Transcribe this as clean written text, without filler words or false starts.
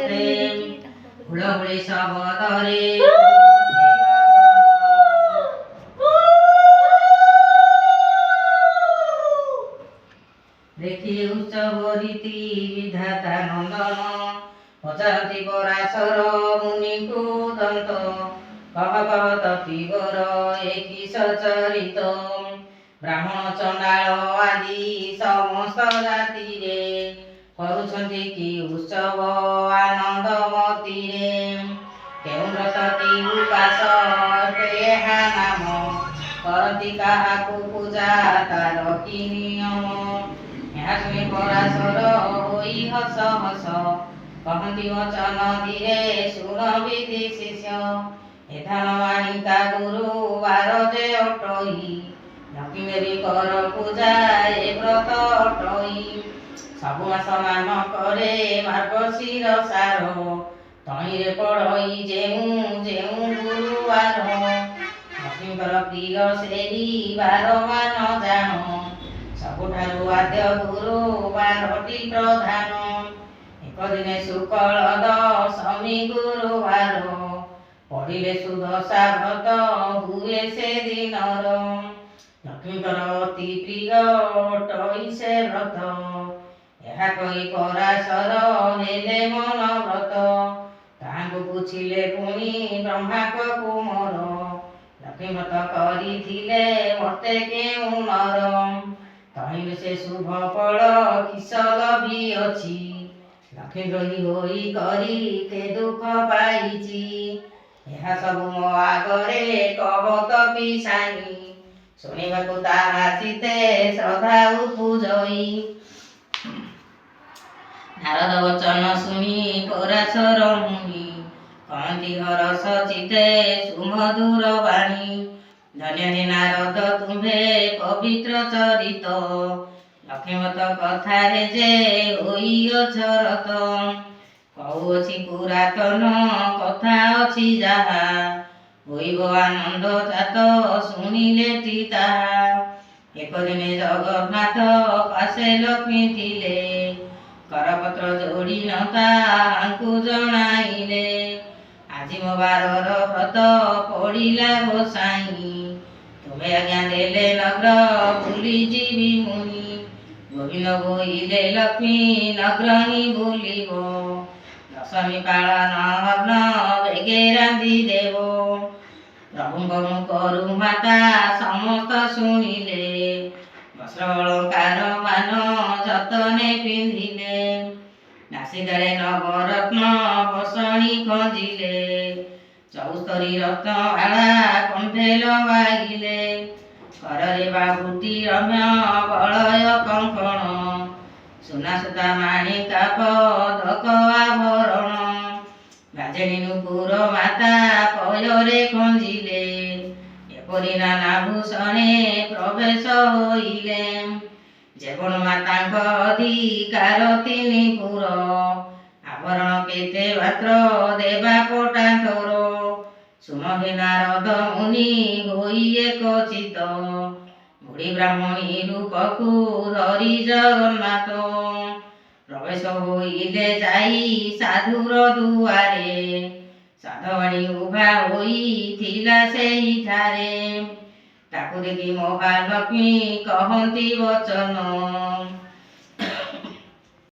ହୁଳହୁଳି ଶବଦରେ ଦେଖି ଉତ୍ସବ ରୀତି ବିଧାତା ନନ୍ଦନ ପଚାରନ୍ତି ପରାଶର ମୁନିଙ୍କୁ ଦନ୍ତ କହ କହ ତପିବର ଏକି ସଚରିତ ବ୍ରାହ୍ମଣ ଚଣ୍ଡାଳ ଆଦି ସମସ୍ତ ଜାତିରେ କରୁଛନ୍ତି କି ଉତ୍ସବ ଆନନ୍ଦ ମତିରେ କେଉଁ ବ୍ରତଟି ଉପାସ ଏହା ନାମ କରନ୍ତି କାହାକୁ ପୂଜା ତାର କି ନିୟମ ଏହା ଶୁଣି ପରାଶର ହୋଇ ହସ ହସ କହନ୍ତି ବଚନ ଧୀରେ ଶୁଣ ବିଧି ଶିଷ୍ୟ ଏଧାନ ମାଣିକା ଗୁରୁବାର ଯେ ଅଟଇ ଲକ୍ଷ୍ମୀ ଦେବୀ କର ପୂଜା ଏ ବ୍ରତ ଅଟଇ ସବୁ ମାସ ନାମ କରେ ମାର୍ଗଶିର ସାର ତହିଁରେ ପଡ଼ଇ ଯେଉଁ ଯେଉଁ ଗୁରୁବାର ଲକ୍ଷ୍ମୀଙ୍କର ପ୍ରିୟ ସେହି ବାରମାନ ଜାଣ ସବୁଠାରୁ ଆଦ୍ୟ ଗୁରୁବାରଟି ପ୍ରଧାନ ଏକ ଦିନେ ଶୁକ୍ଳ ଦଶମୀ ଗୁରୁବାର ପଡ଼ିଲେ ସୁଦଶା ବ୍ରତ ହୁଏ ସେ ଦିନର ଲକ୍ଷ୍ମୀଙ୍କର ଅତି ପ୍ରିୟ ଅଟଇ ସେ ବ୍ରତ ଏହା କହି ପରାଶର ହେଲେ ମନ ବ୍ରତ ତାହାଙ୍କୁ ପୁଛିଲେ ପୁଣି ବ୍ରହ୍ମାଙ୍କ କୁମର ଲକ୍ଷ୍ମୀ ବ୍ରତ କରିଥିଲେ ମତେ କେଉଁ ନର ତହିଁରେ ସେ ଶୁଭ ଫଳ କିସ ଲଭିଅଛି ଲକ୍ଷ୍ମୀ ଦ୍ରୋହୀ ହୋଇ କରି କେ ଦୁଃଖ ପାଇଛି ଏହା ସବୁ ମୋ ଆଗରେ କହ ତପିଶାଣୀ ଶୁଣିବାକୁ ତାହା ଚିତେ ଶ୍ରଦ୍ଧା ଉପୁଜଇ ନାରଦ ବଚନ ଶୁଣି ପରାଶର ମୁନି କହନ୍ତି ହରଷ ଚିତେ ସୁମଧୁର ବାଣୀ ଧନ୍ୟ ହେ ନାରଦ ତୁମ୍ଭେ ପବିତ୍ର ଚରିତ ଲକ୍ଷ୍ମୀମତ କଥାରେ ଯେ ହୋଇଅଛ ରତ କହୁଅଛି ପୁରାତନ କଥା ଅଛି ଯାହା ହୋଇବ ଆନନ୍ଦ ଜାତ ଶୁଣିଲେ ତାହା ଏକ ଦିନେ ଜଗନ୍ନାଥ ପାଶେ ଲକ୍ଷ୍ମୀ ଥିଲେ କରପତ୍ର ଯୋଡ଼ି ନ ତାଙ୍କୁ ଜଣାଇଲେ ଆଜି ମୋ ବାରର ବ୍ରତ ପଡ଼ିଲା ଗୋସାଇଁ ତୁମେ ଆଜ୍ଞା ଦେଲେ ନଗ୍ର ଭୁଲିଯିବି ମୁନି ଗୋବିନ୍ଦ ବୋଇଲେ ଲକ୍ଷ୍ମୀ ନଗ୍ର ହିଁ ଭୁଲିବ ଦଶମୀ ପାଳନ ହର୍ଣ୍ଣ ବେଗେ ରାନ୍ଧି ଦେବ ପ୍ରଭୁଙ୍କ ମୁଖରୁ ମାତା ସମସ୍ତ ଶୁଣିଲେ ବସ୍ତ୍ର ଅଳଙ୍କାର ମାନ ଯତନେ ପିନ୍ଧିଲେ ନାସିକାରେ ନବରତ୍ନ ବସଣି ଖଞ୍ଜିଲେ ଚଉସ୍ତରୀ ରତ୍ନ ମାଳା କଣ୍ଠେ ଲଗାଇଲେ କରରେ ବାହୁଟି ରମ୍ୟ ବଳୟ କଙ୍କଣ ସୁନା ସୁତା ମାଣିକା ପଦକ ଆଭରଣ ରାଜେଣୀ ନୂପୁର ମାତା ପୟରେ ଖଞ୍ଜିଲେ ଏପରି ନାନା ଭୂଷଣେ ପ୍ରବେଶ ହୋଇଲେ ଯେବଣ ମାତାଙ୍କ ଅଧିକାର ତିନି ପୁର ଆଭରଣ କେତେ ମାତ୍ର ଦେବା ପଟାନ୍ତର ଶୁଣ ହେ ନାରଦ ମୁନି ହୋଇ ଏକ ଚିତ ବୁଢ଼ୀ ବ୍ରାହ୍ମଣୀ ରୂପକୁ ଧରି ଜଗନ୍ନାଥ ପ୍ରବେଶ ହୋଇଲେ ଯାଇ ସାଧୁର ଦୁଆରେ ସାଧବାଣୀ ଉଭା ହୋଇଥିଲା ସେହିଠାରେ ତାକୁ ଦେଖି ମହାଲକ୍ଷ୍ମୀ କହନ୍ତି ବଚନ